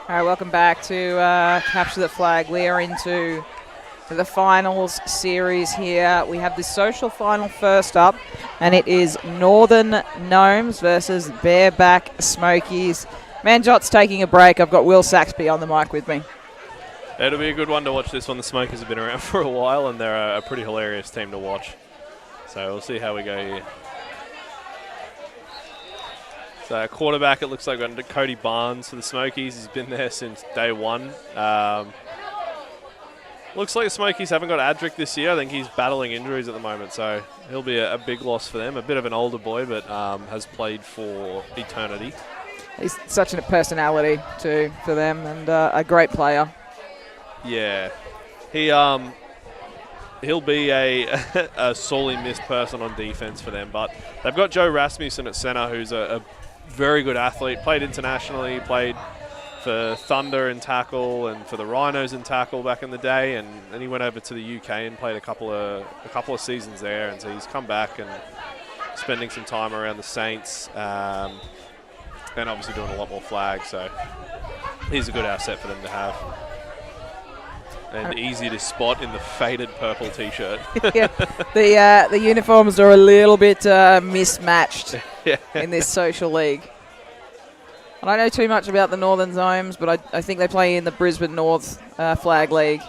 All right, welcome back to Capture the Flag. We are into the finals series here. We have the social final first up, and it is Northern Gnomes versus Bareback Smokies. Manjot's taking a break. I've got Will Saxby on the mic with me. It'll be a good one to watch this one. The Smokies have been around for a while, and they're a pretty hilarious team to watch. So we'll see how we go here. So quarterback, it looks like we've got Cody Barnes for the Smokies. He's been there since day one. Looks like the Smokies haven't got Adric this year. I think he's battling injuries at the moment, so he'll be a big loss for them. A bit of an older boy, but has played for eternity. He's such a personality too for them, and a great player. Yeah, he'll be a sorely missed person on defense for them. But they've got Joe Rasmussen at center, who's a very good athlete. Played internationally, played for Thunder in tackle and for the Rhinos in tackle back in the day, and then he went over to the UK and played a couple of seasons there. And so he's come back and spending some time around the Saints, and obviously doing a lot more flags. So he's a good asset for them to have. And easy to spot in the faded purple T-shirt. Yeah, the uniforms are a little bit mismatched in this social league. I don't know too much about the Northern Gnomes, but I think they play in the Brisbane North Flag League.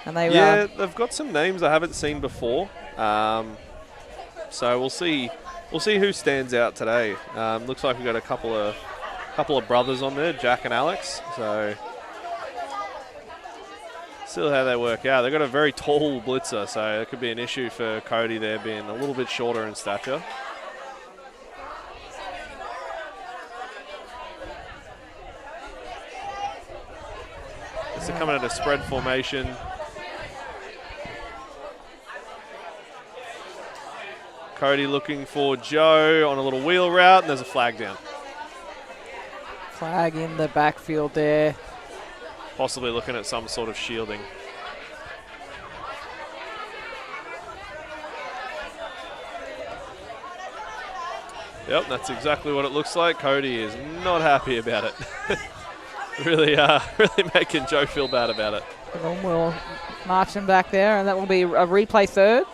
And they've got some names I haven't seen before. So we'll see who stands out today. Looks like we've got a couple of brothers on there, Jack and Alex. So still how they work out. They've got a very tall blitzer, so it could be an issue for Cody there being a little bit shorter in stature. So coming at a spread formation. Cody looking for Joe on a little wheel route, and there's a flag down. Flag in the backfield there. Possibly looking at some sort of shielding. Yep, that's exactly what it looks like. Cody is not happy about it. really making Joe feel bad about it. We'll march him back there, and that will be a replay third.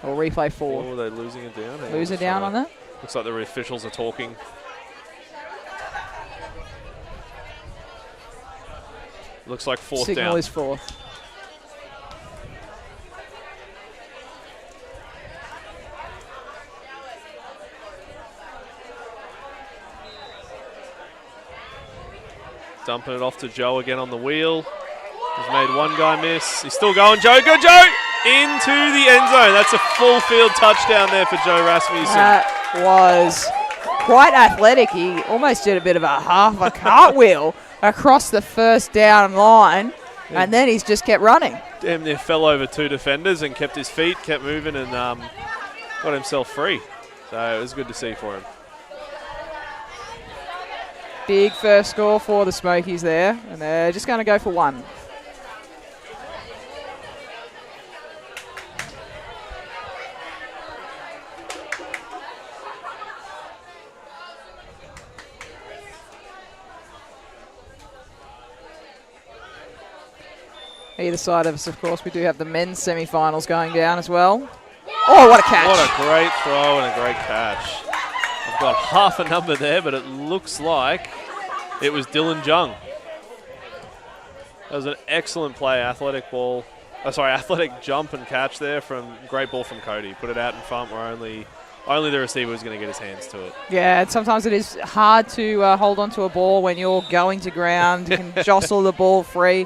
Or replay four. Oh, they're losing it down. Lose it down on that? Looks like the officials are talking. Looks like fourth down. Signal is fourth. Dumping it off to Joe again on the wheel. He's made one guy miss. He's still going. Joe, go Joe! Into the end zone. That's a full field touchdown there for Joe Rasmussen. That was quite athletic. He almost did a bit of a cartwheel across the first down line, and then he's just kept running. Damn near fell over two defenders and kept his feet, kept moving, and got himself free. So it was good to see for him. Big first score for the Smokies there, and they're just going to go for one. Either side of us, of course, we do have the men's semi-finals going down as well. Oh, what a catch. What a great throw and a great catch. I've got half a number there, but it looks like it was Dylan Jung. That was an excellent play, athletic jump and catch there great ball from Cody. Put it out in front where only the receiver was going to get his hands to it. Yeah, and sometimes it is hard to hold on to a ball when you're going to ground. You can jostle the ball free.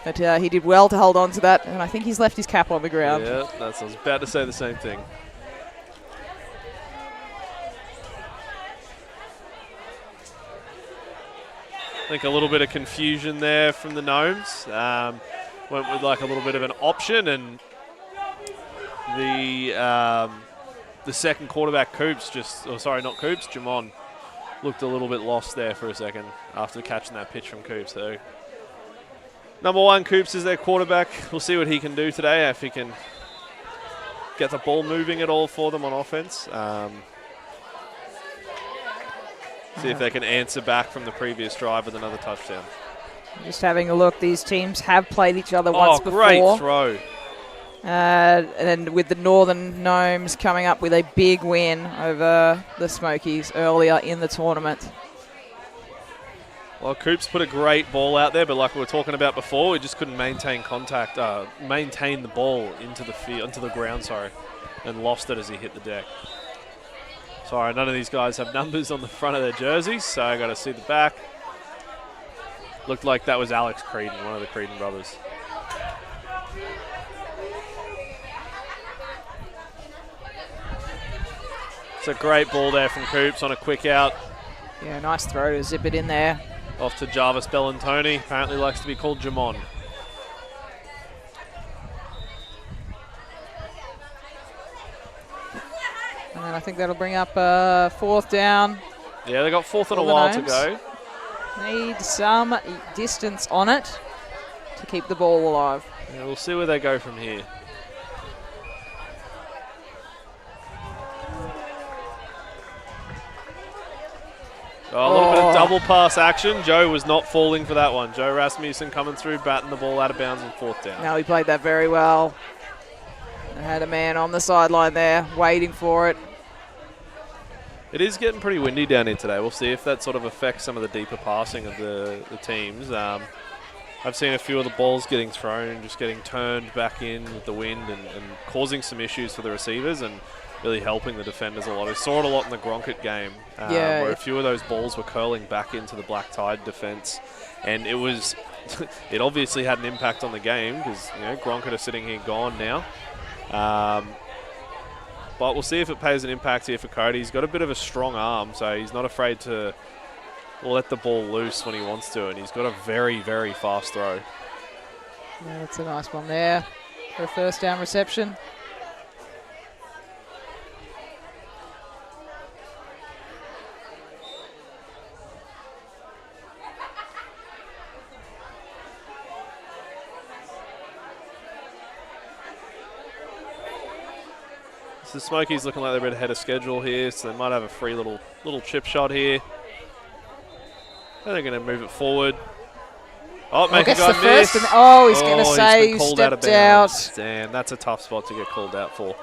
But he did well to hold on to that, and I think he's left his cap on the ground. Yeah, I was about to say the same thing. I think a little bit of confusion there from the Gnomes. Went with like a little bit of an option, and the second quarterback, Jamon, looked a little bit lost there for a second after catching that pitch from Coops. So number one, Coops is their quarterback. We'll see what he can do today, if he can get the ball moving at all for them on offense. See if they can answer back from the previous drive with another touchdown. Just having a look, these teams have played each other once before. Oh, great throw. And with the Northern Gnomes coming up with a big win over the Smokies earlier in the tournament. Well, Coops put a great ball out there, but like we were talking about before, we just couldn't maintain contact, maintain the ball into the ground, and lost it as he hit the deck. Sorry, none of these guys have numbers on the front of their jerseys, so I got to see the back. Looked like that was Alex Creedon, one of the Creedon brothers. It's a great ball there from Coops on a quick out. Yeah, nice throw to zip it in there. Off to Jarvis Bellantoni. Apparently likes to be called Jamon. And then I think that'll bring up fourth down. Yeah, they got fourth and a while to go. Need some distance on it to keep the ball alive. Yeah, we'll see where they go from here. Oh, a little bit of double pass action. Joe was not falling for that one. Joe Rasmussen coming through, batting the ball out of bounds on fourth down. No, he played that very well. I had a man on the sideline there waiting for it. It is getting pretty windy down here today. We'll see if that sort of affects some of the deeper passing of the teams. I've seen a few of the balls getting thrown, just getting turned back in with the wind and causing some issues for the receivers and really helping the defenders a lot. I saw it a lot in the Gronkett game, where a few of those balls were curling back into the Black Tide defense, and it was it obviously had an impact on the game because Gronkett are sitting here gone now. But we'll see if it pays an impact here for Cody. He's got a bit of a strong arm, so he's not afraid to let the ball loose when he wants to, and he's got a very, very fast throw. Yeah, that's a nice one there for a first down reception. The Smokies looking like they're a bit ahead of schedule here, so they might have a free little chip shot here. And they're going to move it forward. Oh, make a guy miss. He's going to say he stepped out. Damn, that's a tough spot to get called out for.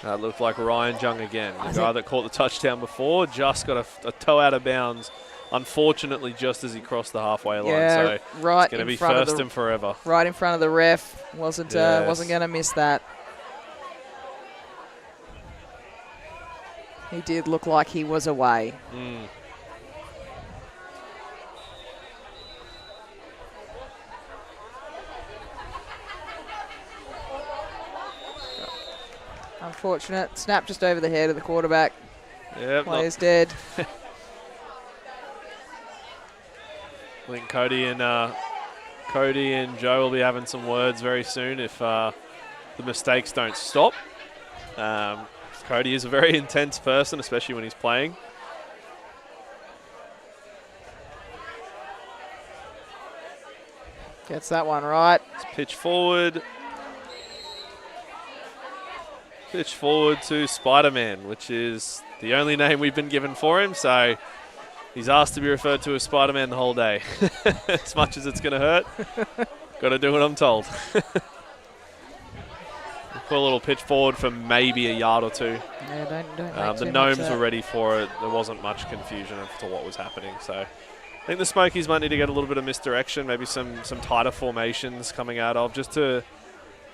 That looked like Ryan Jung again. The guy that caught the touchdown before just got a toe out of bounds, unfortunately, just as he crossed the halfway line. Yeah, so right, it's going to be first and forever. Right in front of the ref. Wasn't going to miss that. He did look like he was away. Unfortunate. Snap just over the head of the quarterback. Yep, Player's dead. I think Cody and Joe will be having some words very soon if the mistakes don't stop. Cody is a very intense person, especially when he's playing. Gets that one right. Let's pitch forward. Pitch forward to Spider-Man, which is the only name we've been given for him. So he's asked to be referred to as Spider-Man the whole day. As much as it's going to hurt, got to do what I'm told. Put a little pitch forward for maybe a yard or two. Yeah, don't the Gnomes were ready for it. There wasn't much confusion as to what was happening. So I think the Smokies might need to get a little bit of misdirection, maybe some tighter formations coming out of, just to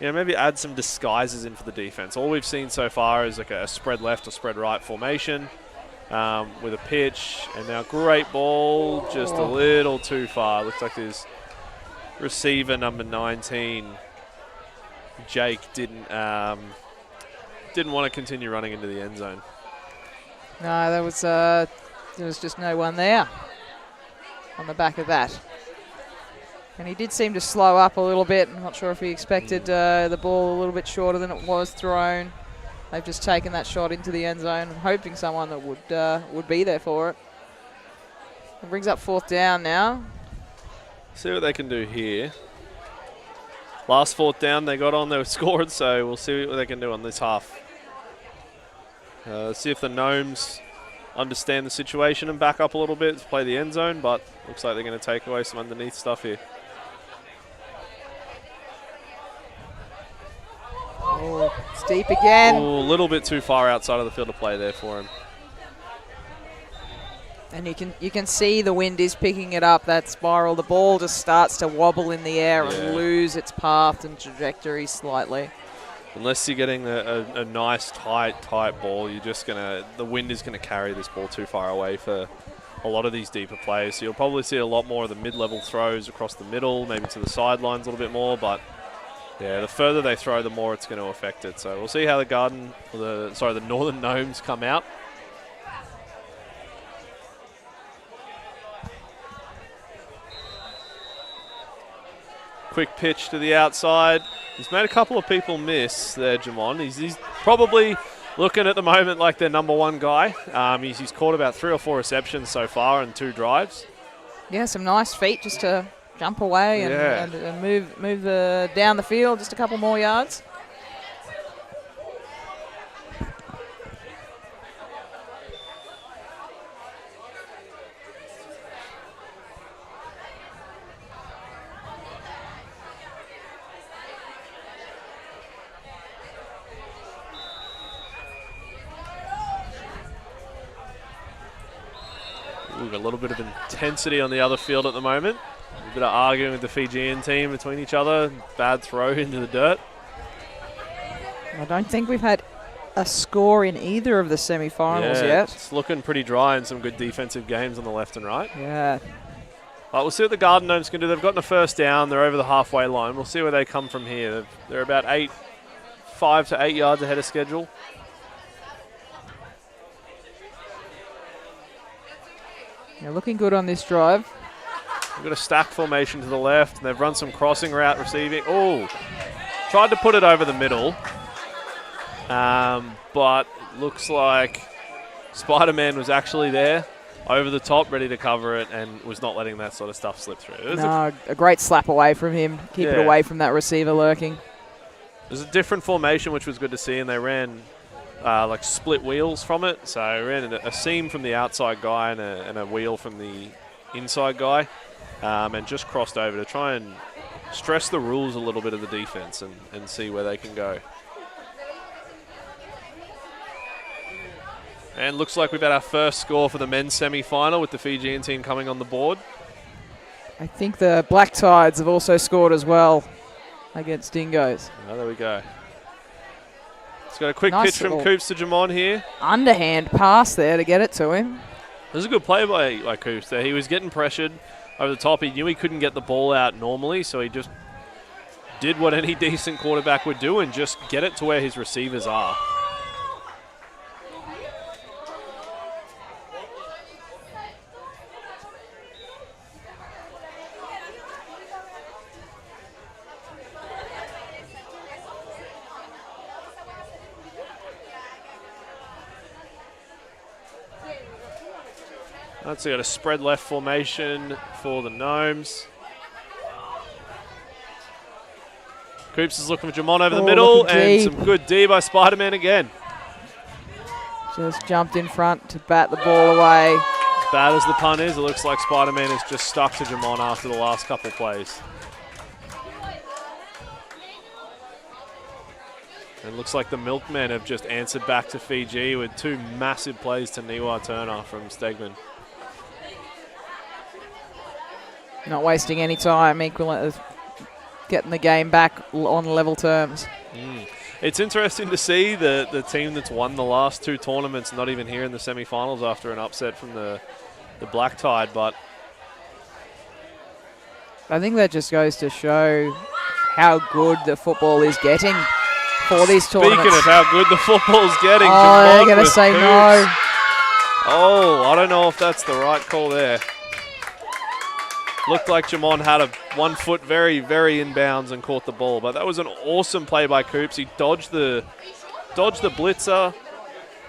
maybe add some disguises in for the defense. All we've seen so far is like a spread left or spread right formation with a pitch. And now great ball, just a little too far. Looks like his receiver number 19, Jake, didn't want to continue running into the end zone. No, there was just no one there on the back of that. And he did seem to slow up a little bit. I'm not sure if he expected the ball a little bit shorter than it was thrown. They've just taken that shot into the end zone, hoping someone that would be there for it. It brings up fourth down now. See what they can do here. Last fourth down they got on, they were scored, so we'll see what they can do on this half. Let's see if the Gnomes understand the situation and back up a little bit to play the end zone, but looks like they're going to take away some underneath stuff here. Oh, it's deep again. Ooh, a little bit too far outside of the field of play there for him. And you can see the wind is picking it up, that spiral. The ball just starts to wobble in the air and lose its path and trajectory slightly. Unless you're getting a nice, tight ball, you're just going to, the wind is going to carry this ball too far away for a lot of these deeper plays. So you'll probably see a lot more of the mid-level throws across the middle, maybe to the sidelines a little bit more, but yeah, the further they throw, the more it's going to affect it. So we'll see how the Northern Gnomes come out. Quick pitch to the outside. He's made a couple of people miss there, Jamon. He's probably looking at the moment like their number one guy. He's caught about 3 or 4 receptions so far in 2 drives. Yeah, some nice feet just to jump away and move down the field just a couple more yards. We've got a little bit of intensity on the other field at the moment. A bit of arguing with the Fijian team between each other. Bad throw into the dirt. I don't think we've had a score in either of the semi-finals yet. It's looking pretty dry and some good defensive games on the left and right. Yeah. But we'll see what the Garden Gnomes can do. They've gotten a first down. They're over the halfway line. We'll see where they come from here. They're about 5 to 8 yards ahead of schedule. Yeah, looking good on this drive. We've got a stack formation to the left, and they've run some crossing route receiving. Oh, tried to put it over the middle, but looks like Spider-Man was actually there, over the top, ready to cover it, and was not letting that sort of stuff slip through. A great slap away from him. Keep it away from that receiver lurking. There's a different formation, which was good to see, and they ran like split wheels from it. So ran a seam from the outside guy and a wheel from the inside guy, and just crossed over to try and stress the rules a little bit of the defense and see where they can go. And looks like we've had our first score for the men's semi-final with the Fijian team coming on the board. I think the Black Tides have also scored as well against Dingoes. Oh, there we go. It's got a quick pitch from Coops to Jamon here. Underhand pass there to get it to him. This is a good play by Coops there. He was getting pressured over the top. He knew he couldn't get the ball out normally, so he just did what any decent quarterback would do and just get it to where his receivers are. So got a spread left formation for the Gnomes. Coops is looking for Jamon over the middle, and some good D by Spider-Man again. Just jumped in front to bat the ball away. As bad as the punt is, it looks like Spider-Man is just stuck to Jamon after the last couple of plays. And it looks like the Milkmen have just answered back to Fiji with 2 massive plays to Niwa Turner from Stegman. Not wasting any time, getting the game back on level terms. It's interesting to see the team that's won the last 2 tournaments not even here in the semi-finals after an upset from the Black Tide, but I think that just goes to show how good the football is getting for these tournaments. Speaking of how good the football's getting, they're going to say no. Oh, I don't know if that's the right call there. Looked like Jamon had 1 foot very, very inbounds and caught the ball. But that was an awesome play by Coops. He dodged the blitzer,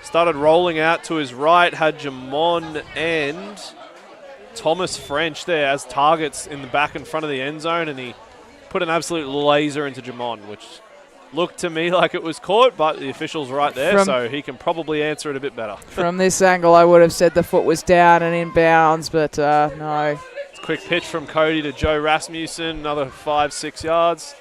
started rolling out to his right, had Jamon and Thomas French there as targets in the back in front of the end zone, and he put an absolute laser into Jamon, which looked to me like it was caught, but the official's right there, From- so he can probably answer it a bit better. From this angle, I would have said the foot was down and in bounds, but no. Quick pitch from Cody to Joe Rasmussen, another 5-6 yards.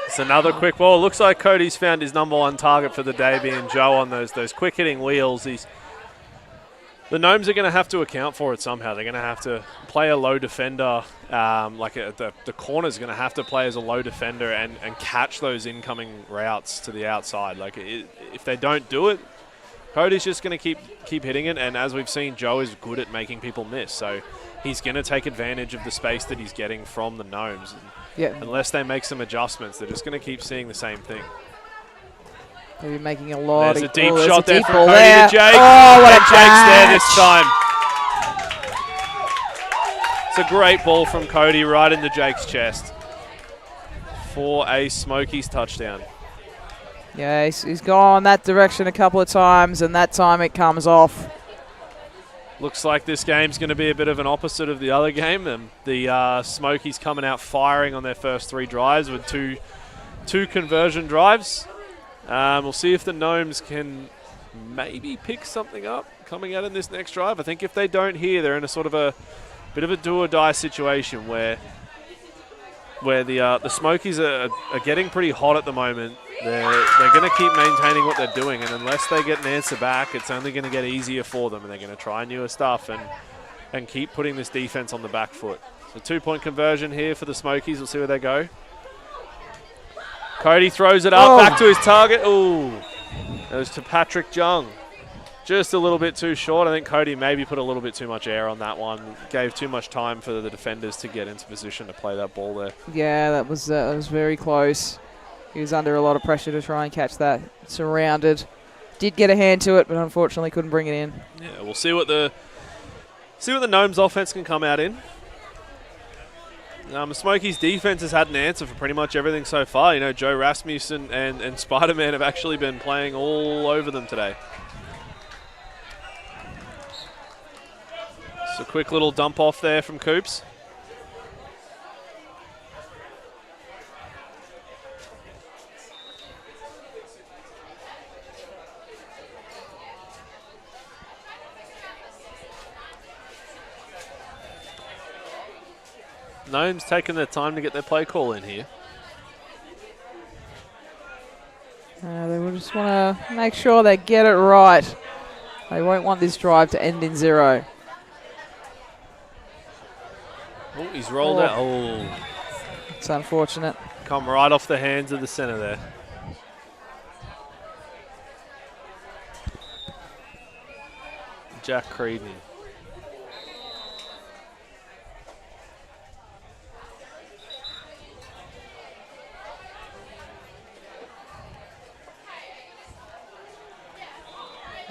It's another quick ball. Looks like Cody's found his number one target for the day, being Joe on those quick hitting wheels. The Gnomes are going to have to account for it somehow. They're going to have to play a low defender. The corner's going to have to play as a low defender and catch those incoming routes to the outside. If they don't do it, Cody's just going to keep hitting it. And as we've seen, Joe is good at making people miss. So he's going to take advantage of the space that he's getting from the Gnomes. Yeah. Unless they make some adjustments, they're just going to keep seeing the same thing. Maybe making a lot There's of... a deep there's shot a there deep from ball Cody there. to Jake. Oh, what and a Jake's there catch. this time. It's a great ball from Cody right into Jake's chest for a Smokies touchdown. Yeah, he's gone that direction a couple of times, and that time it comes off. Looks like this game's going to be a bit of an opposite of the other game. The Smokies coming out firing on their first 3 drives with two conversion drives. We'll see if the Gnomes can maybe pick something up coming out in this next drive. I think if they don't here, they're in a sort of a bit of a do-or-die situation where the Smokies are getting pretty hot at the moment. They're going to keep maintaining what they're doing, and unless they get an answer back, it's only going to get easier for them, and they're going to try newer stuff and keep putting this defense on the back foot. So 2-point conversion here for the Smokies. We'll see where they go. Cody throws it up back to his target. Ooh, it was to Patrick Jung. Just a little bit too short. I think Cody maybe put a little bit too much air on that one. Gave too much time for the defenders to get into position to play that ball there. Yeah, that was very close. He was under a lot of pressure to try and catch that. Surrounded. Did get a hand to it, but unfortunately couldn't bring it in. Yeah, we'll see what the Gnomes offense can come out in. Smokies defense has had an answer for pretty much everything so far. You know, Joe Rasmussen and Spider-Man have actually been playing all over them today. So quick little dump off there from Coops. Gnomes taking their time to get their play call in here. They will just want to make sure they get it right. They won't want this drive to end in 0. Oh, he's rolled out. Oh, it's unfortunate. Come right off the hands of the center there. Jack Creedon.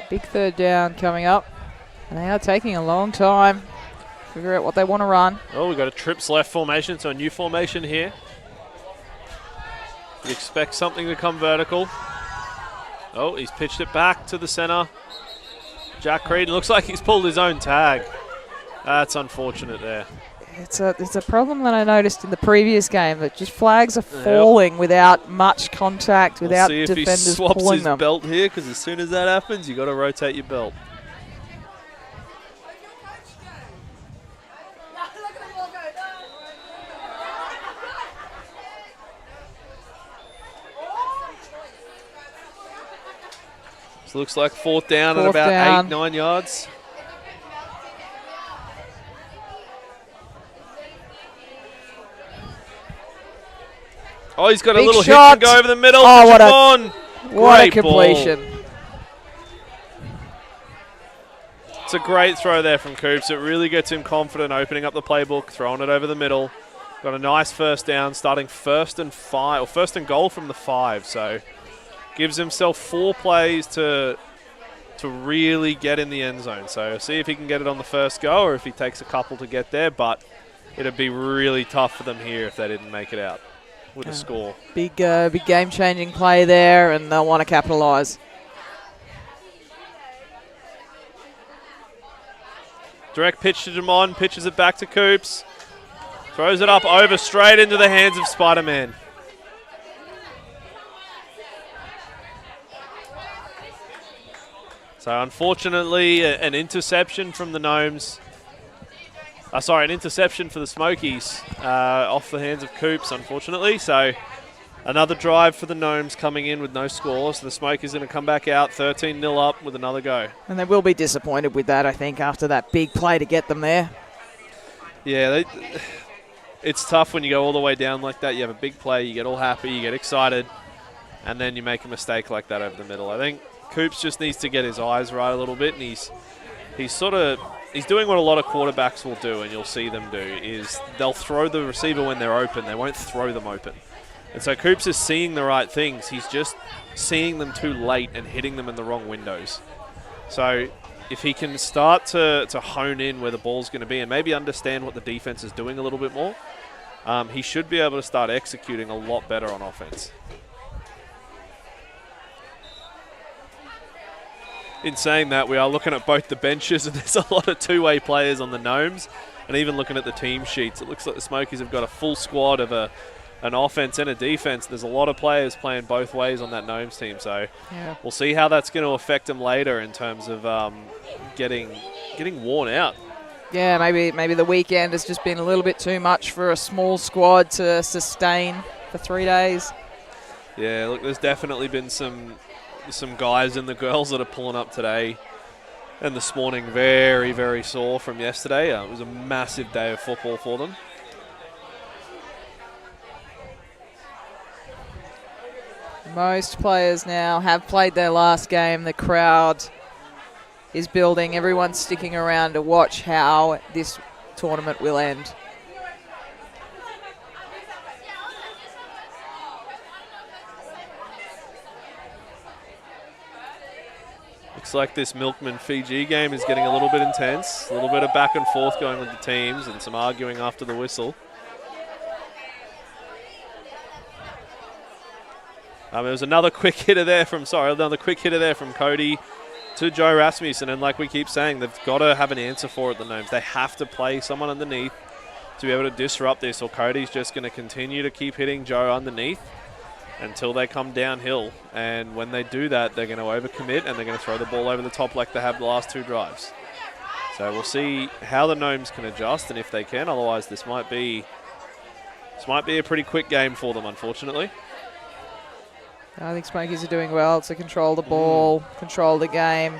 Big 3rd down coming up. And they are taking a long time to figure out what they want to run. Oh, we've got a trips left formation, so a new formation here. You expect something to come vertical. Oh, he's pitched it back to the center. Jack Creedon looks like he's pulled his own tag. That's unfortunate there. It's a problem that I noticed in the previous game, that just flags are falling without much contact, without defenders pulling them. We'll see if he swaps his belt here, because as soon as that happens, you got to rotate your belt. So looks like 4th down at about 8-9 yards. Oh, he's got a little shot. hit to go over the middle. Oh, what a completion. Ball. It's a great throw there from Coops. It really gets him confident opening up the playbook, throwing it over the middle. Got a nice 1st down, starting 1st and 5, or 1st and goal from the 5. So gives himself 4 plays to to really get in the end zone. So see if he can get it on the first go or if he takes a couple to get there. But it'd be really tough for them here if they didn't make it out with a score. Big game-changing play there, and they'll want to capitalise. Direct pitch to Jamon, pitches it back to Coops. Throws it up over straight into the hands of Spider-Man. So unfortunately, an interception from the Gnomes. An interception for the Smokies off the hands of Coops, unfortunately. So another drive for the Gnomes coming in with no score. So the Smokies going to come back out 13-0 up with another go. And they will be disappointed with that, I think, after that big play to get them there. Yeah, it's tough when you go all the way down like that. You have a big play, you get all happy, you get excited, and then you make a mistake like that over the middle. I think Coops just needs to get his eyes right a little bit, and he's doing what a lot of quarterbacks will do, and you'll see them do, is they'll throw the receiver when they're open. They won't throw them open. And so Coops is seeing the right things. He's just seeing them too late and hitting them in the wrong windows. So if he can start to hone in where the ball's going to be and maybe understand what the defense is doing a little bit more, he should be able to start executing a lot better on offense. In saying that, we are looking at both the benches, and there's a lot of two-way players on the Gnomes. And even looking at the team sheets, it looks like the Smokies have got a full squad of an offense and a defense. There's a lot of players playing both ways on that Gnomes team. So we'll see how that's going to affect them later in terms of getting worn out. Yeah, maybe the weekend has just been a little bit too much for a small squad to sustain for 3 days. Yeah, look, there's definitely been some guys and the girls that are pulling up today and this morning very, very sore from yesterday. It was a massive day of football for them. Most players now have played their last game. The crowd is building. Everyone's sticking around to watch how this tournament will end. Looks like this Milkman-Fiji game is getting a little bit intense. A little bit of back and forth going with the teams and some arguing after the whistle. There was another quick hitter there from Cody to Joe Rasmussen. And like we keep saying, they've got to have an answer for it, the Gnomes. They have to play someone underneath to be able to disrupt this, or Cody's just going to continue to keep hitting Joe underneath until they come downhill. And when they do that, they're going to overcommit and they're going to throw the ball over the top like they have the last two drives. So we'll see how the Gnomes can adjust and if they can. Otherwise, this might be a pretty quick game for them, unfortunately. I think Smokies are doing well to control the ball, control the game.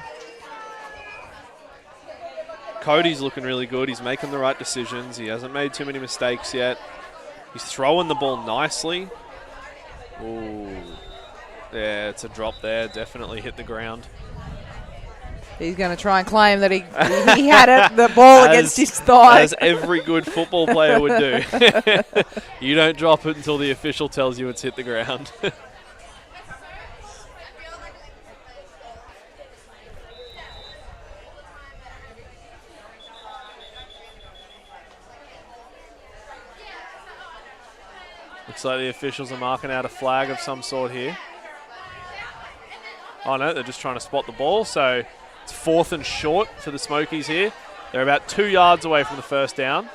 Cody's looking really good. He's making the right decisions. He hasn't made too many mistakes yet. He's throwing the ball nicely. Ooh. Yeah, it's a drop there. Definitely hit the ground. He's going to try and claim that he had the ball against his thigh. As every good football player would do. You don't drop it until the official tells you it's hit the ground. Looks like the officials are marking out a flag of some sort here. Oh no, they're just trying to spot the ball. So it's 4th and short for the Smokies here. They're about 2 yards away from the first down.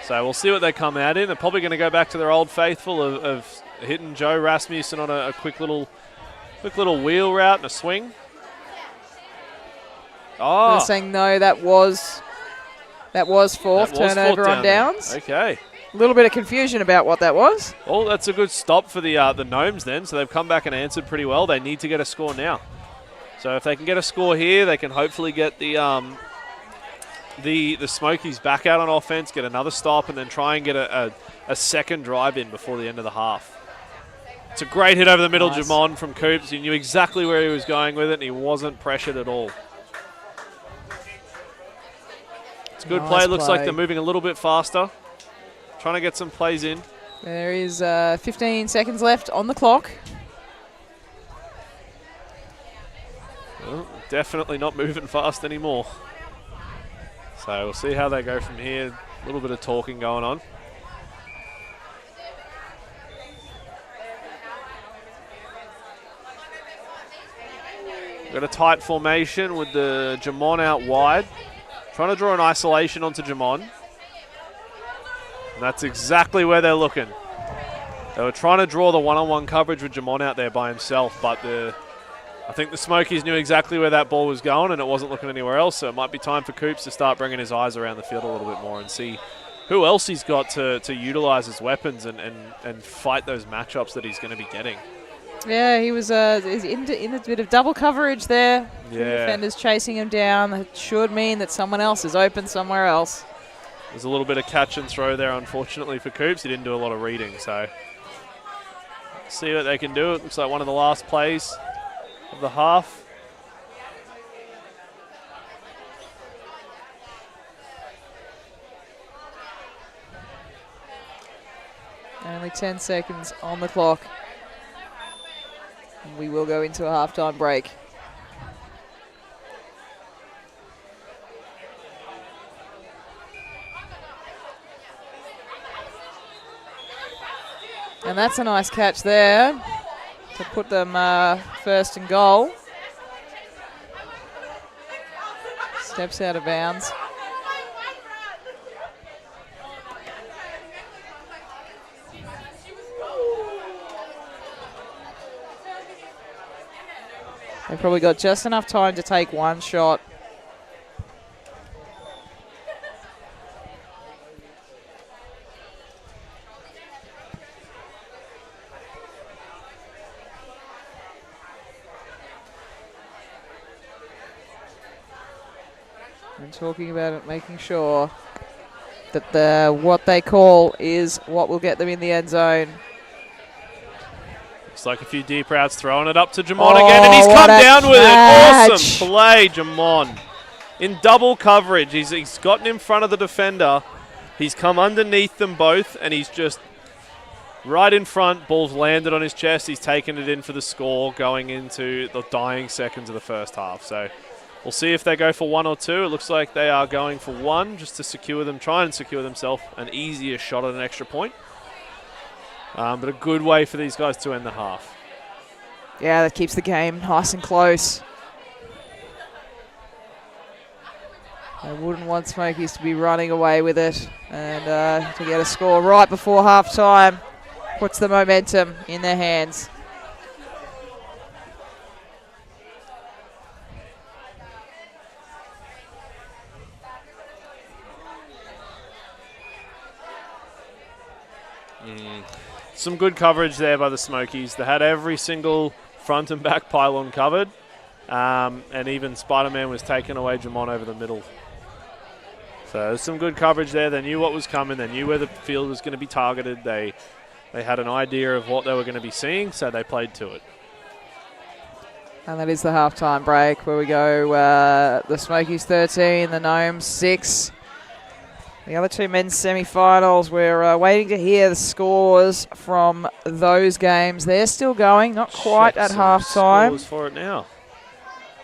So we'll see what they come out in. They're probably going to go back to their old faithful of hitting Joe Rasmussen on a quick little wheel route and a swing. Oh, They're saying no, that was fourth turnover on downs. Okay. A little bit of confusion about what that was. Well, that's a good stop for the Gnomes then. So they've come back and answered pretty well. They need to get a score now. So if they can get a score here, they can hopefully get the Smokies back out on offense, get another stop, and then try and get a second drive in before the end of the half. It's a great hit over the middle, nice. Jamon from Coops. He knew exactly where he was going with it, and he wasn't pressured at all. It's a good play. Looks like they're moving a little bit faster. Trying to get some plays in. There is 15 seconds left on the clock. Well, definitely not moving fast anymore. So we'll see how they go from here. A little bit of talking going on. Got a tight formation with the Jamon out wide. Trying to draw an isolation onto Jamon. And that's exactly where they're looking. They were trying to draw the one-on-one coverage with Jamon out there by himself, but I think the Smokies knew exactly where that ball was going and it wasn't looking anywhere else, so it might be time for Coops to start bringing his eyes around the field a little bit more and see who else he's got to utilize as weapons and fight those matchups that he's going to be getting. Yeah, he was in a bit of double coverage there. Yeah. Defenders chasing him down. That should mean that someone else is open somewhere else. There's a little bit of catch and throw there, unfortunately, for Coops. He didn't do a lot of reading, so see what they can do. It looks like one of the last plays of the half. Only 10 seconds on the clock. We will go into a halftime break. And that's a nice catch there to put them first and goal. Steps out of bounds. They've probably got just enough time to take one shot. And talking about it, making sure that what they call is what will get them in the end zone. Looks like a few deep routes, throwing it up to Jamon again, and he's come down with it. Awesome play, Jamon. In double coverage, he's gotten in front of the defender. He's come underneath them both, and he's just right in front. Ball's landed on his chest. He's taken it in for the score going into the dying seconds of the first half. So we'll see if they go for one or two. It looks like they are going for one just to secure them, try and secure themselves an easier shot at an extra point. But a good way for these guys to end the half. Yeah, that keeps the game nice and close. I wouldn't want Smokies to be running away with it. And to get a score right before half-time puts the momentum in their hands. Some good coverage there by the Smokies. They had every single front and back pylon covered. And even Spider-Man was taking away Jamon over the middle. So there's some good coverage there. They knew what was coming. They knew where the field was going to be targeted. They had an idea of what they were going to be seeing, so they played to it. And that is the halftime break where we go the Smokies 13, the Gnomes 6. The other two men's semi-finals, we're waiting to hear the scores from those games. They're still going, not quite at halftime. Scores for it now.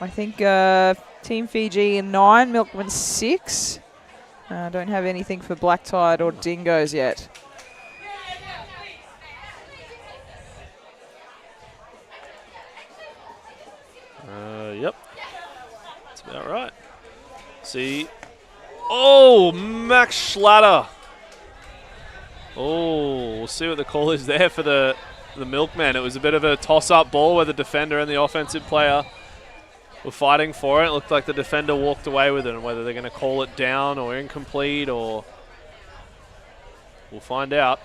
I think Team Fiji in 9, Milkman 6. Don't have anything for Black Tide or Dingoes yet. Yep. That's about right. See. Oh, Max Schlatter. Oh, we'll see what the call is there for the Milkman. It was a bit of a toss-up ball where the defender and the offensive player were fighting for it. It looked like the defender walked away with it, and whether they're going to call it down or incomplete, or we'll find out.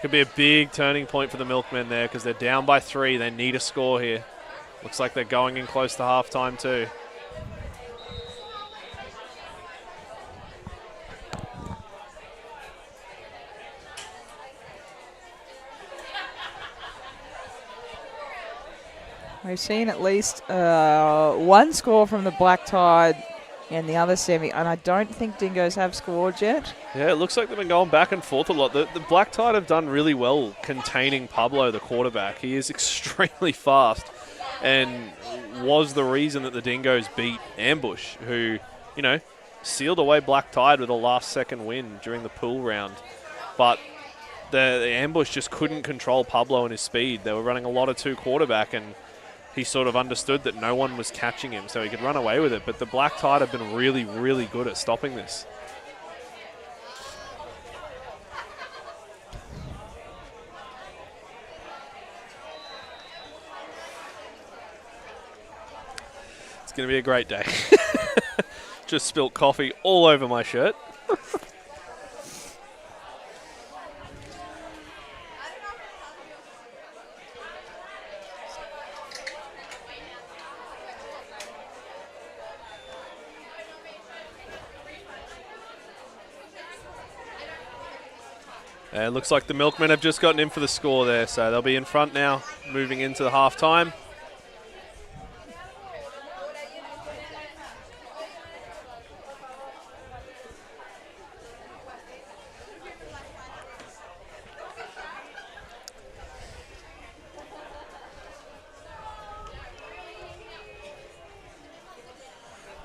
Could be a big turning point for the Milkmen there because they're down by 3. They need a score here. Looks like they're going in close to halftime too. We've seen at least one score from the Black Tide in the other semi, and I don't think Dingoes have scored yet. Yeah, it looks like they've been going back and forth a lot. The Black Tide have done really well containing Pablo, the quarterback. He is extremely fast. and was the reason that the Dingoes beat Ambush, who, you know, sealed away Black Tide with a last-second win during the pool round. But the Ambush just couldn't control Pablo and his speed. They were running a lot of 2 quarterback, and he sort of understood that no one was catching him, so he could run away with it. But the Black Tide have been really, really good at stopping this. It's going to be a great day. Just spilt coffee all over my shirt. It looks like the Milkmen have just gotten in for the score there, so they'll be in front now, moving into the half-time.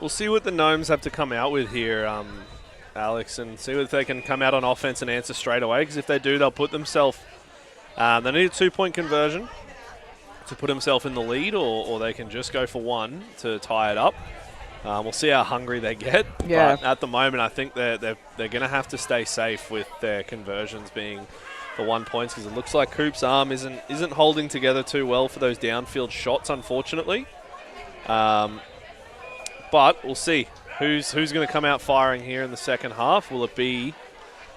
We'll see what the Gnomes have to come out with here, Alex, and see if they can come out on offense and answer straight away, because if they do, they'll put themselves... they need a 2-point conversion to put themselves in the lead, or they can just go for 1 to tie it up. We'll see how hungry they get. Yeah. But at the moment, I think they're going to have to stay safe with their conversions being for 1 point, because it looks like Coop's arm isn't holding together too well for those downfield shots, unfortunately. But we'll see who's going to come out firing here in the second half. Will it be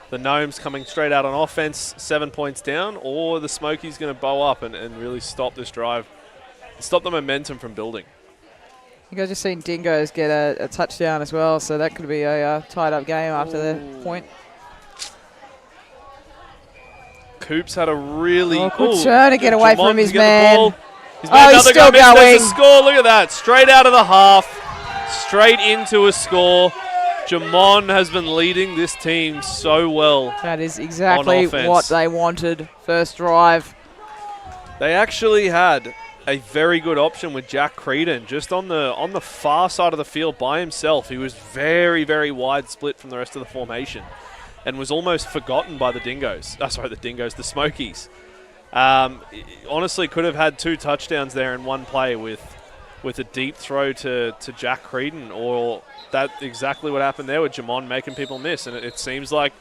the Gnomes coming straight out on offense, 7 points down, or the Smokies going to bow up and really stop this drive, stop the momentum from building? I think I've just seen Dingoes get a touchdown as well, so that could be a tied-up game after the point. Coop's had a really good turn to get away from his man. He's still going. There's a score. Look at that. Straight out of the half. Straight into a score. Jamon has been leading this team so well. That is exactly what they wanted. First drive. They actually had a very good option with Jack Creedon just on the far side of the field by himself. He was very, very wide split from the rest of the formation and was almost forgotten by the Dingoes. The Smokies. Honestly, could have had 2 touchdowns there in one play with a deep throw to Jack Creedon, or that's exactly what happened there with Jamon making people miss. And it seems like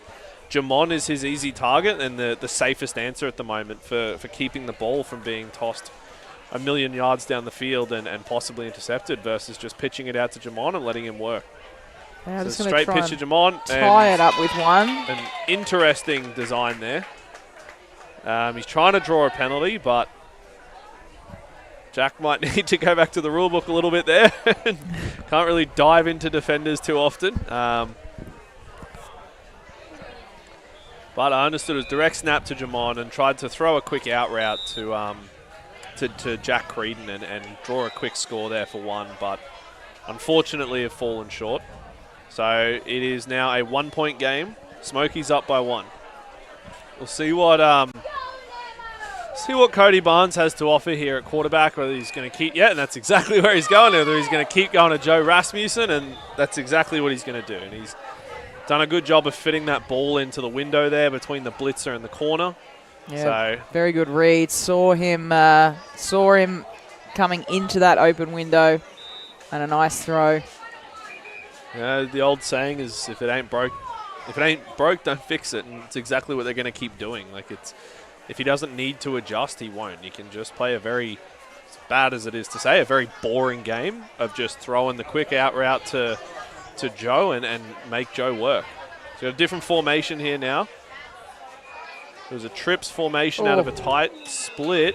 Jamon is his easy target and the safest answer at the moment for keeping the ball from being tossed a million yards down the field and possibly intercepted, versus just pitching it out to Jamon and letting him work. Yeah, so straight pitch to Jamon. Tie it up with 1. An interesting design there. He's trying to draw a penalty, but Jack might need to go back to the rule book a little bit there. Can't really dive into defenders too often. But I understood it was direct snap to Jamon and tried to throw a quick out route to Jack Creedon and draw a quick score there for 1, but unfortunately have fallen short. So it is now a 1-point game. Smokies up by 1. We'll see what Cody Barnes has to offer here at quarterback, whether he's going to keep... Yeah, and that's exactly where he's going. Whether he's going to keep going to Joe Rasmussen, and that's exactly what he's going to do. And he's done a good job of fitting that ball into the window there between the blitzer and the corner. Yeah, so very good read. Saw him coming into that open window, and a nice throw. The old saying is, if it ain't broke, don't fix it. And it's exactly what they're going to keep doing. If he doesn't need to adjust, he won't. He can just play as bad as it is to say, a very boring game of just throwing the quick out route to Joe and make Joe work. So a different formation here now. There's a trips formation out of a tight split,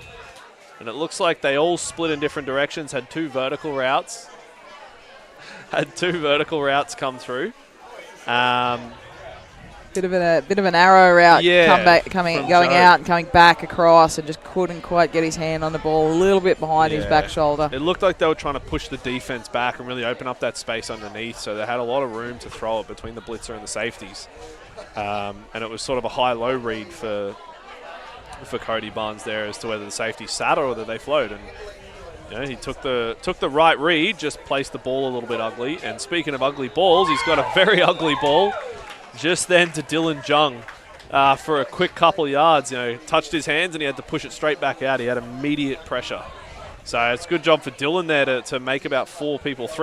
and it looks like they all split in different directions, had 2 vertical routes. Come through. Bit of an arrow route, going out and coming back across, and just couldn't quite get his hand on the ball, a little bit behind his back shoulder. It looked like they were trying to push the defense back and really open up that space underneath, so they had a lot of room to throw it between the blitzer and the safeties. And it was sort of a high-low read for Cody Barnes there as to whether the safety sat or whether they flowed. And You know, he took the right read, just placed the ball a little bit ugly. And speaking of ugly balls, he's got a very ugly ball just then to Dylan Jung for a quick couple of yards. You know, touched his hands and he had to push it straight back out. He had immediate pressure. So it's a good job for Dylan there to make about 3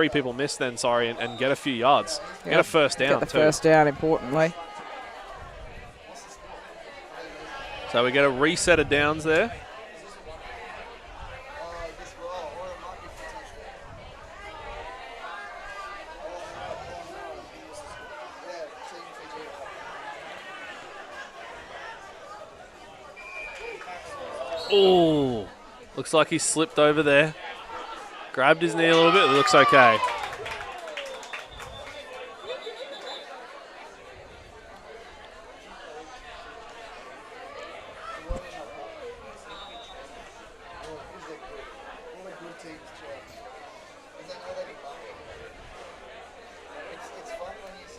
people miss then, and get a few yards. Yep. Get a first down, Get the first down, importantly. So we get a reset of downs there. Oh, looks like he slipped over there. Grabbed his knee a little bit. It looks okay.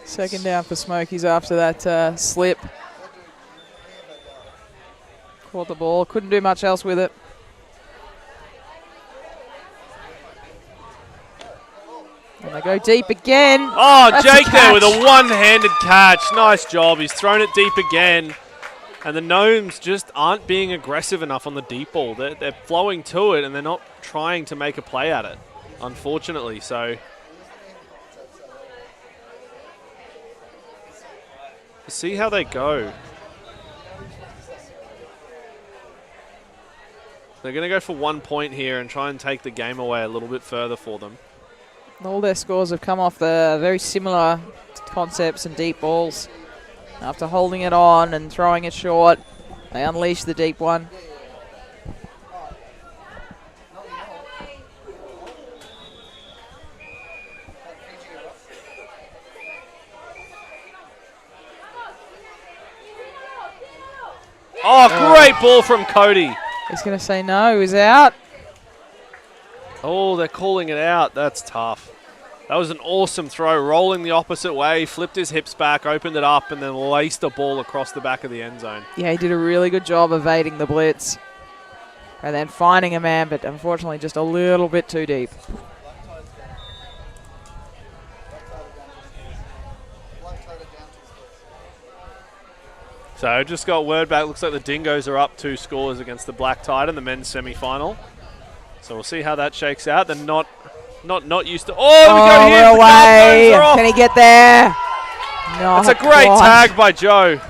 Second down for Smokies after that slip. Caught the ball, couldn't do much else with it. And they go deep again. Oh, that's Jake there with a one-handed catch. Nice job. He's thrown it deep again. And the Gnomes just aren't being aggressive enough on the deep ball. They're flowing to it and they're not trying to make a play at it, unfortunately. So see how they go. They're going to go for 1 point here and try and take the game away a little bit further for them. All their scores have come off the very similar concepts and deep balls. After holding it on and throwing it short, they unleash the deep one. Oh, great ball from Cody. He's going to say no, he's out. Oh, they're calling it out. That's tough. That was an awesome throw, rolling the opposite way, flipped his hips back, opened it up, and then laced the ball across the back of the end zone. Yeah, he did a really good job evading the blitz. And then finding a man, but unfortunately just a little bit too deep. So just got word back. Looks like the Dingoes are up 2 scores against the Black Tide in the men's semi-final. So we'll see how that shakes out. They're not used to. Oh, we go here. Away. Can he get there? No. It's a great tag by Joe.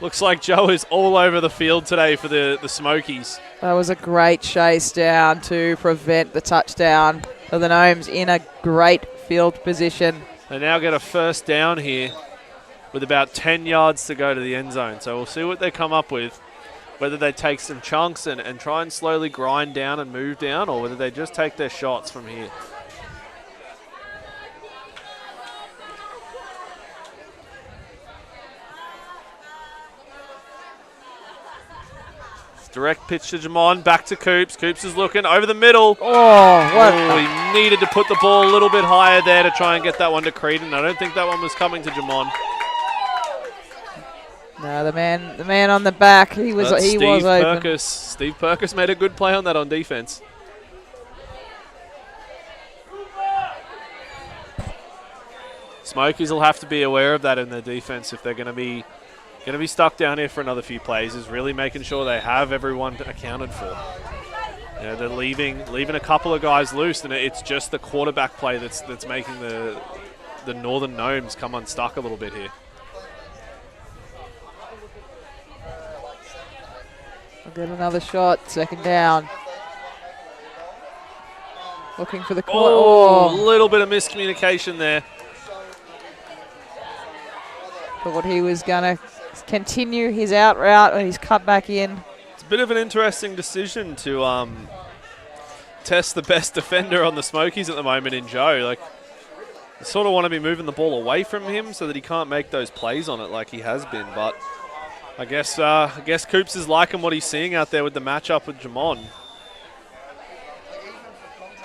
Looks like Joe is all over the field today for the Smokies. That was a great chase down to prevent the touchdown of the Gnomes in a great field position. They now get a first down here with about 10 yards to go to the end zone. So we'll see what they come up with, whether they take some chunks and try and slowly grind down and move down, or whether they just take their shots from here. Direct pitch to Jamon, back to Coops. Coops is looking over the middle. He needed to put the ball a little bit higher there to try and get that one to Creedon. I don't think that one was coming to Jamon. No, the man on the back, he was open. Steve Perkis made a good play on that on defense. Smokies will have to be aware of that in their defense if they're going to be stuck down here for another few plays, is really making sure they have everyone accounted for. You know, they're leaving a couple of guys loose, and it's just the quarterback play that's making the Northern Gnomes come unstuck a little bit here. I'll get another shot, second down. Looking for the quarter. Oh, a little bit of miscommunication there. Thought he was going to continue his out route and he's cut back in. It's a bit of an interesting decision to test the best defender on the Smokies at the moment in Joe. Like, you sort of want to be moving the ball away from him so that he can't make those plays on it like he has been. But I guess Coops is liking what he's seeing out there with the matchup with Jamon.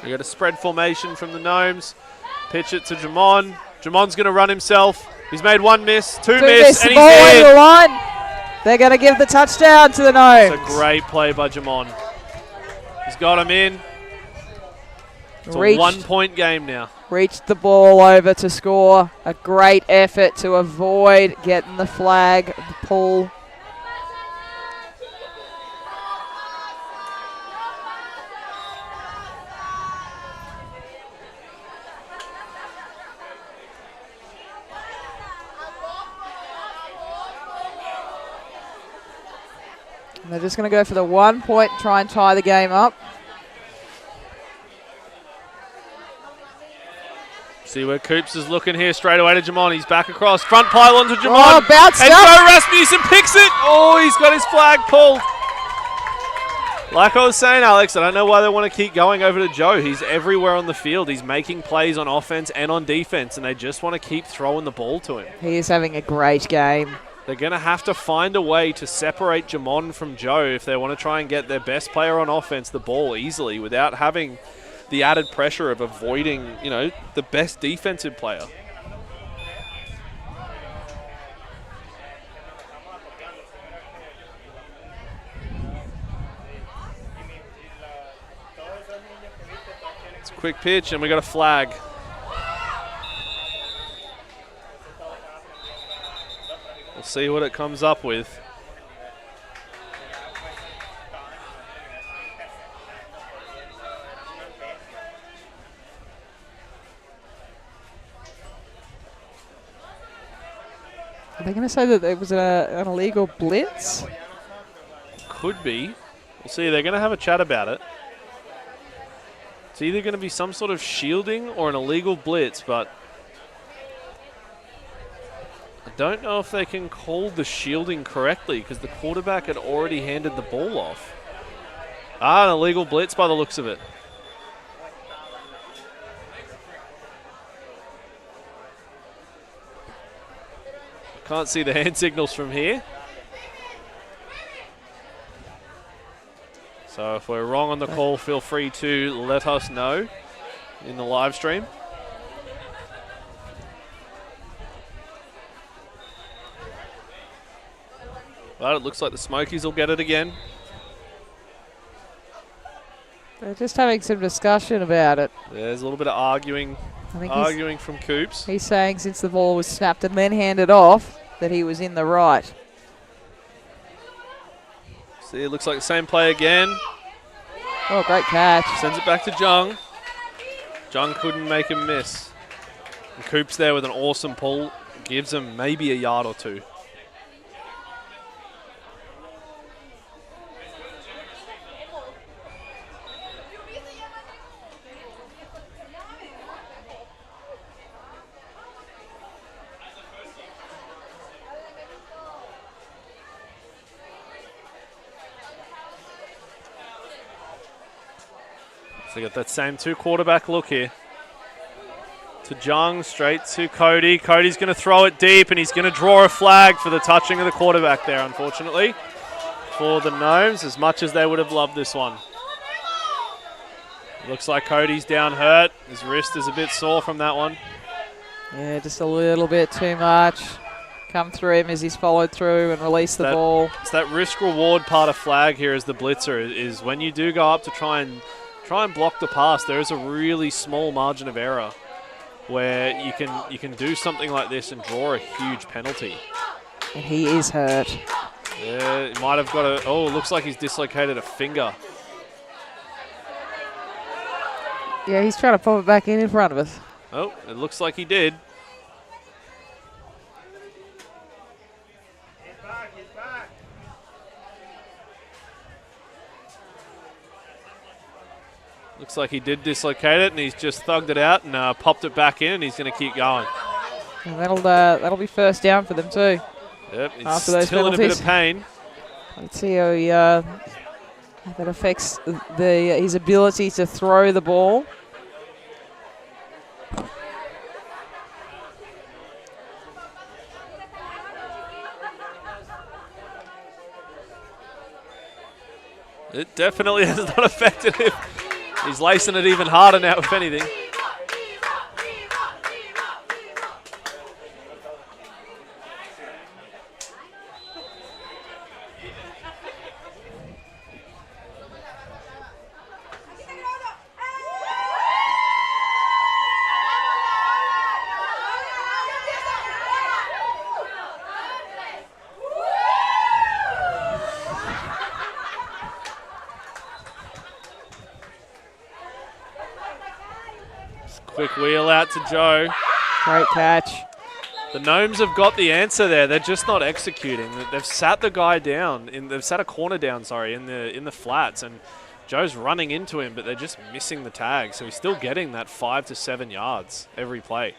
We got a spread formation from the Gnomes. Pitch it to Jamon. Jamon's going to run himself. He's made one miss, two miss, and he's in. They're going to give the touchdown to the Gnomes. It's a great play by Jamon. He's got him in. It's a 1-point game now. Reached the ball over to score. A great effort to avoid getting the flag, the pull. And they're just going to go for the 1 point and try and tie the game up. See where Coops is looking here straight away to Jamon. He's back across. Front pylon to Jamon. Oh, bounced and up. Joe Rasmussen picks it. Oh, he's got his flag pulled. Like I was saying, Alex, I don't know why they want to keep going over to Joe. He's everywhere on the field. He's making plays on offense and on defense, and they just want to keep throwing the ball to him. He is having a great game. They're going to have to find a way to separate Jamon from Joe if they want to try and get their best player on offense the ball easily without having the added pressure of avoiding, you know, the best defensive player. It's a quick pitch and we got a flag. We'll see what it comes up with. Are they going to say that it was an illegal blitz? Could be. We'll see. They're going to have a chat about it. It's either going to be some sort of shielding or an illegal blitz, but I don't know if they can call the shielding correctly because the quarterback had already handed the ball off. An illegal blitz by the looks of it. Can't see the hand signals from here. So if we're wrong on the call, feel free to let us know in the live stream. But it looks like the Smokies will get it again. They're just having some discussion about it. There's a little bit of arguing from Coops. He's saying since the ball was snapped and then handed off that he was in the right. See, it looks like the same play again. Oh, great catch. Sends it back to Jung. Jung couldn't make him miss. And Coops there with an awesome pull. Gives him maybe a yard or two. So you got that same two quarterback look here. To Jung, straight to Cody. Cody's going to throw it deep and he's going to draw a flag for the touching of the quarterback there, unfortunately, for the Gnomes, as much as they would have loved this one. Looks like Cody's down hurt. His wrist is a bit sore from that one. Yeah, just a little bit too much. Come through him as he's followed through and released the ball. It's that risk-reward part of flag here as the blitzer is when you do go up to try and block the pass, there is a really small margin of error where you can do something like this and draw a huge penalty. And he is hurt. Yeah, he might have got a... Oh, looks like he's dislocated a finger. Yeah, he's trying to pop it back in front of us. Oh, it looks like he did. Looks like he did dislocate it, and he's just thugged it out and popped it back in, and he's going to keep going. And that'll be first down for them too. Yep, he's after those still penalties. in a bit of pain. Let's see how he, that affects his ability to throw the ball. It definitely has not affected him. He's lacing it even harder now, if anything. Quick wheel out to Joe. Great catch. The Gnomes have got the answer there. They're just not executing. They've sat the guy down. They've sat a corner down, sorry, in the flats, and Joe's running into him, but they're just missing the tag. So he's still getting that 5 to 7 yards every play.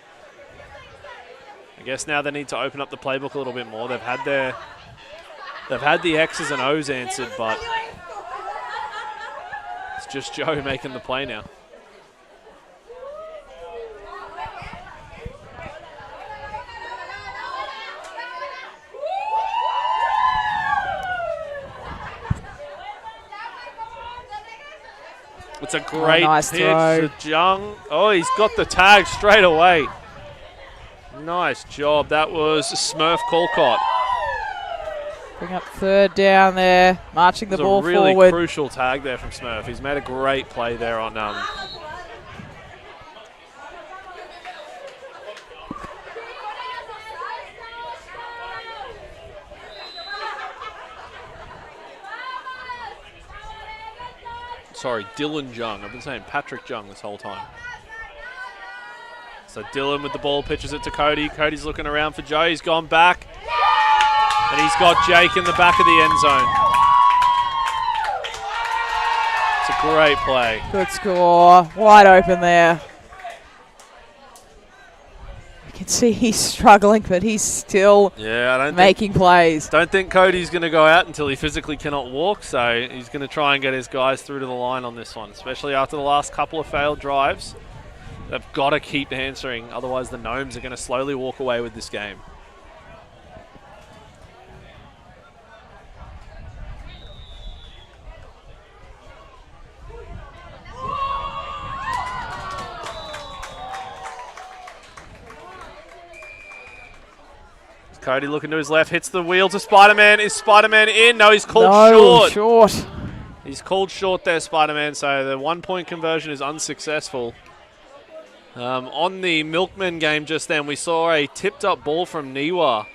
I guess now they need to open up the playbook a little bit more. They've had the X's and O's answered, but it's just Joe making the play now. It's a great nice pitch throw. to Jung. Oh, he's got the tag straight away. Nice job. That was Smurf Colcott. Bring up third down there, marching the ball forward. It was a really forward. crucial tag there from Smurf. He's made a great play there on sorry, Dylan Jung. I've been saying Patrick Jung this whole time. So Dylan with the ball pitches it to Cody. Cody's looking around for Joe. He's gone back. And he's got Jake in the back of the end zone. It's a great play. Good score. Wide open there. You can see he's struggling, but he's still making plays. Don't think Cody's going to go out until he physically cannot walk, so he's going to try and get his guys through to the line on this one, especially after the last couple of failed drives. They've got to keep answering, otherwise the Gnomes are going to slowly walk away with this game. Cody looking to his left, hits the wheel to Spider-Man. Is Spider-Man in? No, he's called short. He's called short there, Spider-Man, so the 1-point conversion is unsuccessful. On the Milkman game just then, we saw a tipped-up ball from Niwa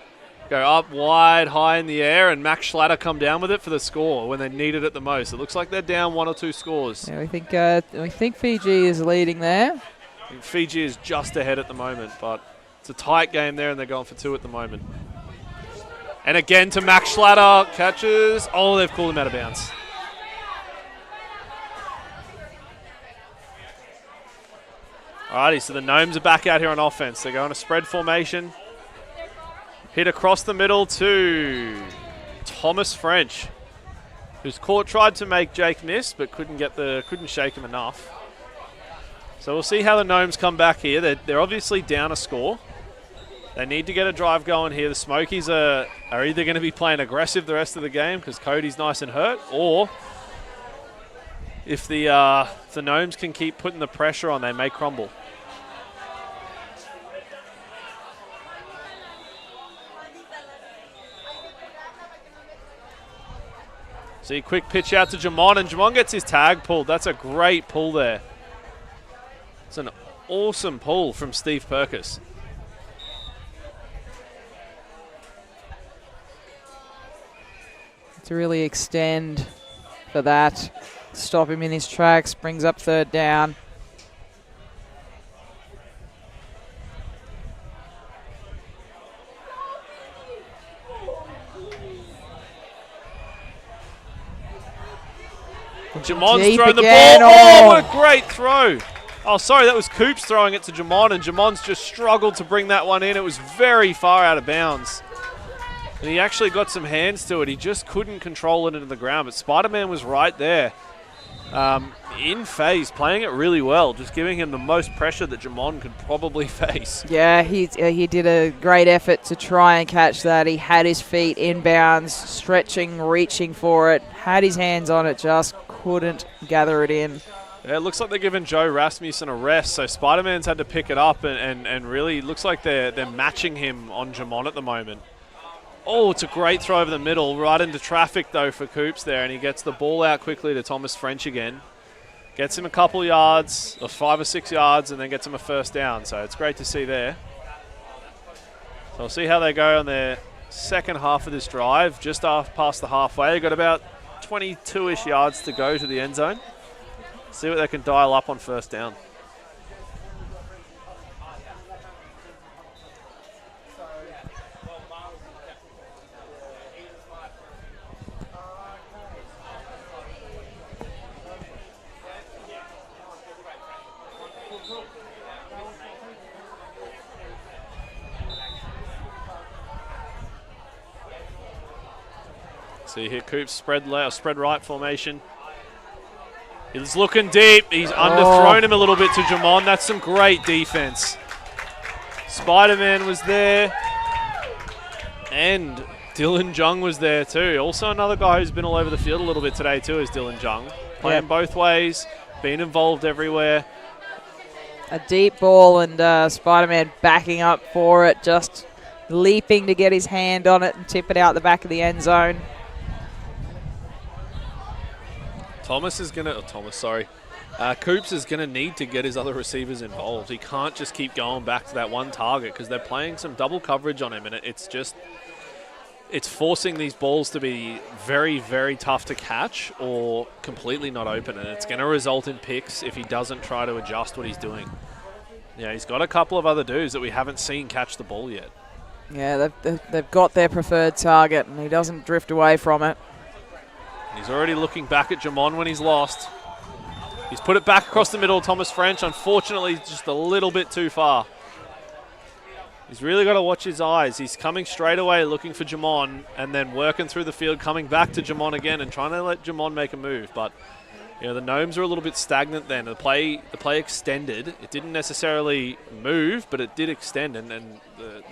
go up wide, high in the air, and Max Schlatter come down with it for the score when they needed it the most. It looks like they're down 1 or 2 scores. Yeah, we think Fiji is leading there. I think Fiji is just ahead at the moment, but it's a tight game there, and they're going for 2 at the moment. And again to Max Schlatter, catches. Oh, they've called him out of bounds. Alrighty, so the Gnomes are back out here on offense. They're going to spread formation. Hit across the middle to Thomas French, who's tried to make Jake miss, but couldn't shake him enough. So we'll see how the Gnomes come back here. They're obviously down a score. They need to get a drive going here. The Smokies are either going to be playing aggressive the rest of the game because Cody's nice and hurt, or if the Gnomes can keep putting the pressure on, they may crumble. See, quick pitch out to Jamon, and Jamon gets his tag pulled. That's a great pull there. It's an awesome pull from Steve Perkis. To really extend for that. Stop him in his tracks, brings up third down. Jamon's thrown the ball. Oh, what a great throw. Oh, sorry, that was Coops throwing it to Jamon, and Jamon's just struggled to bring that one in. It was very far out of bounds. And he actually got some hands to it. He just couldn't control it into the ground. But Spider-Man was right there in phase, playing it really well, just giving him the most pressure that Jamon could probably face. Yeah, he did a great effort to try and catch that. He had his feet inbounds, stretching, reaching for it, had his hands on it, just couldn't gather it in. Yeah, it looks like they're giving Joe Rasmussen a rest, so Spider-Man's had to pick it up and really looks like they're matching him on Jamon at the moment. Oh, it's a great throw over the middle, right into traffic though for Coops there, and he gets the ball out quickly to Thomas French again. Gets him a couple yards, or 5 or 6 yards, and then gets him a first down, so it's great to see there. So we'll see how they go on their second half of this drive, just past the halfway. They've got about 22-ish yards to go to the end zone. See what they can dial up on first down. See here, Coops spread right formation. He's looking deep. He's underthrown him a little bit to Jamon. That's some great defense. Spider-Man was there. And Dylan Jung was there too. Also another guy who's been all over the field a little bit today too is Dylan Jung. Playing both ways, being involved everywhere. A deep ball and Spider-Man backing up for it, just leaping to get his hand on it and tip it out the back of the end zone. Coops is going to need to get his other receivers involved. He can't just keep going back to that one target because they're playing some double coverage on him, and it's forcing these balls to be very, very tough to catch or completely not open, and it's going to result in picks if he doesn't try to adjust what he's doing. Yeah, he's got a couple of other dudes that we haven't seen catch the ball yet. Yeah, they've got their preferred target, and he doesn't drift away from it. He's already looking back at Jamon when he's lost. He's put it back across the middle. Thomas French, unfortunately, just a little bit too far. He's really got to watch his eyes. He's coming straight away looking for Jamon and then working through the field, coming back to Jamon again and trying to let Jamon make a move. But you know, the Gnomes are a little bit stagnant then. The play extended. It didn't necessarily move, but it did extend. And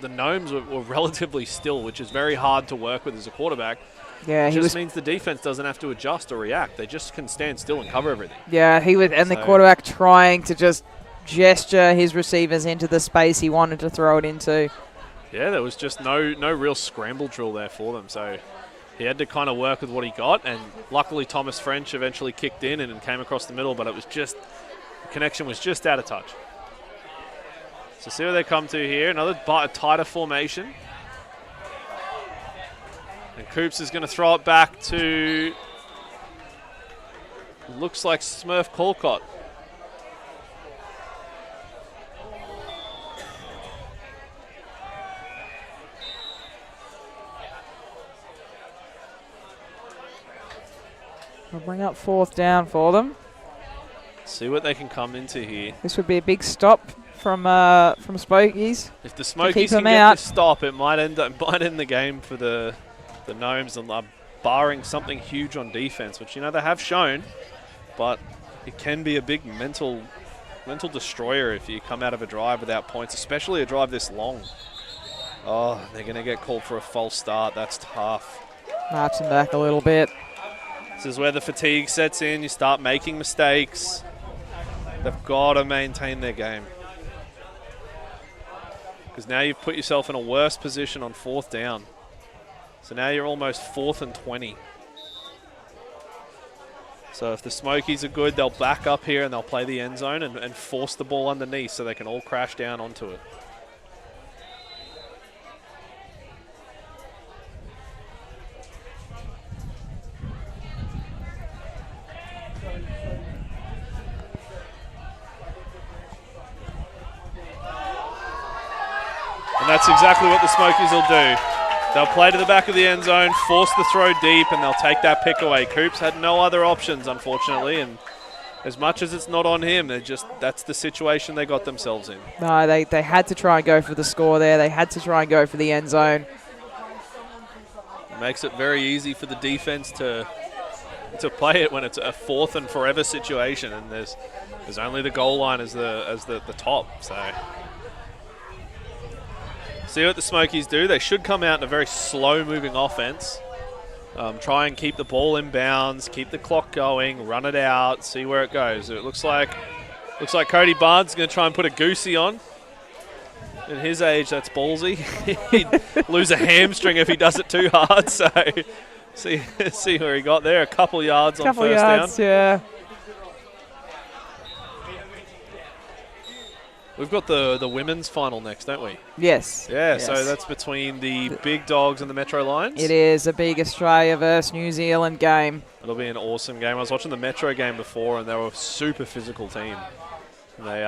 the Gnomes were relatively still, which is very hard to work with as a quarterback. Yeah, it just means the defense doesn't have to adjust or react. They just can stand still and cover everything. Yeah, the quarterback trying to just gesture his receivers into the space he wanted to throw it into. Yeah, there was just no real scramble drill there for them. So he had to kind of work with what he got. And luckily, Thomas French eventually kicked in and came across the middle, but it was just, the connection was just out of touch. So see what they come to here. Another tighter formation. And Coops is going to throw it back to, looks like Smurf Colcott. We'll bring up 4th down for them. See what they can come into here. This would be a big stop from Smokies. If the Smokies can get this stop, it might end the game for the Gnomes, and barring something huge on defense, which they have shown, but it can be a big mental destroyer if you come out of a drive without points, especially a drive this long. Oh, they're going to get called for a false start. That's tough. Marching back a little bit. This is where the fatigue sets in. You start making mistakes. They've got to maintain their game, because now you've put yourself in a worse position on 4th down. So now you're almost 4th and 20. So if the Smokies are good, they'll back up here and they'll play the end zone and force the ball underneath so they can all crash down onto it. And that's exactly what the Smokies will do. They'll play to the back of the end zone, force the throw deep, and they'll take that pick away. Coops had no other options, unfortunately, and as much as it's not on him, that's the situation they got themselves in. No, they had to try and go for the score there. They had to try and go for the end zone. It makes it very easy for the defense to play it when it's a 4th and forever situation, and there's only the goal line as the top. So see what the Smokies do. They should come out in a very slow-moving offense. Try and keep the ball in bounds, keep the clock going, run it out, see where it goes. It looks like Cody Barnes is going to try and put a goosey on. At his age, that's ballsy. He'd lose a hamstring if he does it too hard. So see where he got there. A couple yards on first down. Yeah. We've got the women's final next, don't we? Yes. Yeah, yes. So that's between the Big Dogs and the Metro Lions. It is a big Australia versus New Zealand game. It'll be an awesome game. I was watching the Metro game before, and they were a super physical team. And they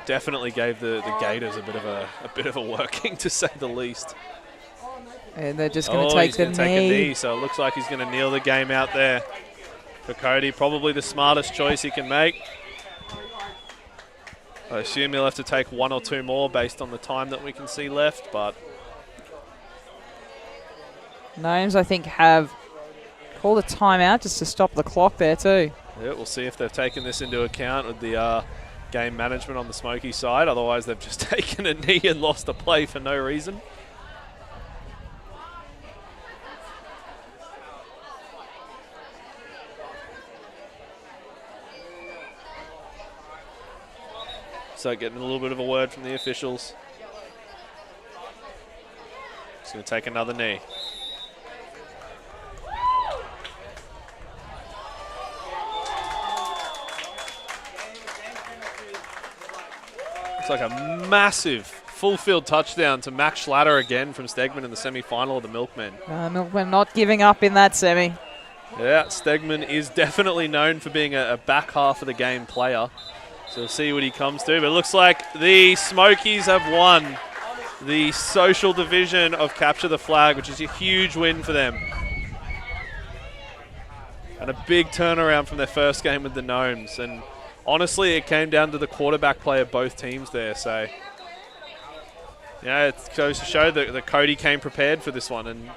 definitely gave the Gators a bit of a working, to say the least. And they're just going to take the knee. Take a knee, so it looks like he's going to kneel the game out there for Cody. Probably the smartest choice he can make. I assume he'll have to take 1 or 2 more based on the time that we can see left, but Gnomes, I think, have called a timeout just to stop the clock there too. yeah, we'll see if they've taken this into account with the game management on the Smokies side. Otherwise, they've just taken a knee and lost a play for no reason. So getting a little bit of a word from the officials. He's going to take another knee. It's like a massive full field touchdown to Max Schlatter again from Stegman in the semi-final of the Milkmen. Milkmen not giving up in that semi. Yeah, Stegman is definitely known for being a back half of the game player. So we'll see what he comes to. But it looks like the Smokies have won the social division of Capture the Flag, which is a huge win for them. And a big turnaround from their first game with the Gnomes. And honestly, it came down to the quarterback play of both teams there. So, yeah, it goes to show that Cody came prepared for this one.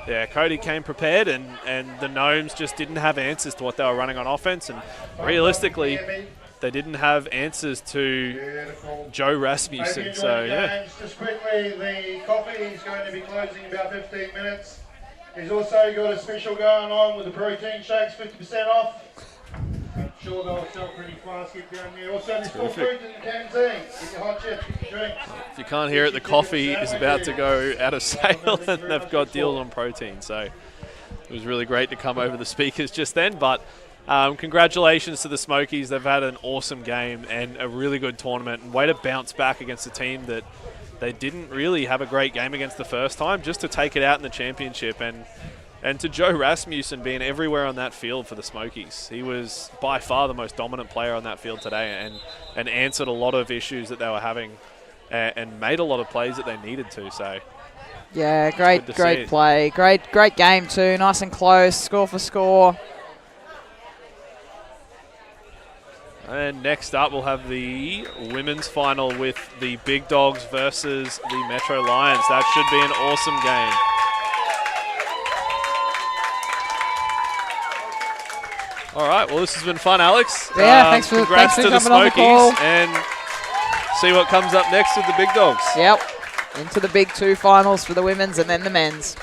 Yeah, Cody came prepared, and the Gnomes just didn't have answers to what they were running on offense. And realistically, they didn't have answers to Joe Rasmussen. So, yeah. Just quickly, the coffee is going to be closing in about 15 minutes. He's also got a special going on with the protein shakes, 50% off. I'm sure they'll sell pretty fast, get down there. Also, there's full food in the canteen. Get your hot chips, get your drinks. If you can't hear it, the coffee is about to go out of sale, and they've got deals on protein. So it was really great to come over the speakers just then. But congratulations to the Smokies. They've had an awesome game and a really good tournament. And way to bounce back against a team that they didn't really have a great game against the first time, just to take it out in the championship. And to Joe Rasmussen being everywhere on that field for the Smokies. He was by far the most dominant player on that field today and answered a lot of issues that they were having and made a lot of plays that they needed to. So, yeah, great play. Great game too. Nice and close, score for score. And next up, we'll have the women's final with the Big Dogs versus the Metro Lions. That should be an awesome game. All right, well, this has been fun, Alex. Yeah, thanks for congrats to the jumping on the Smokies, call. and see what comes up next with the Big Dogs. Yep, into the big 2 finals for the women's and then the men's.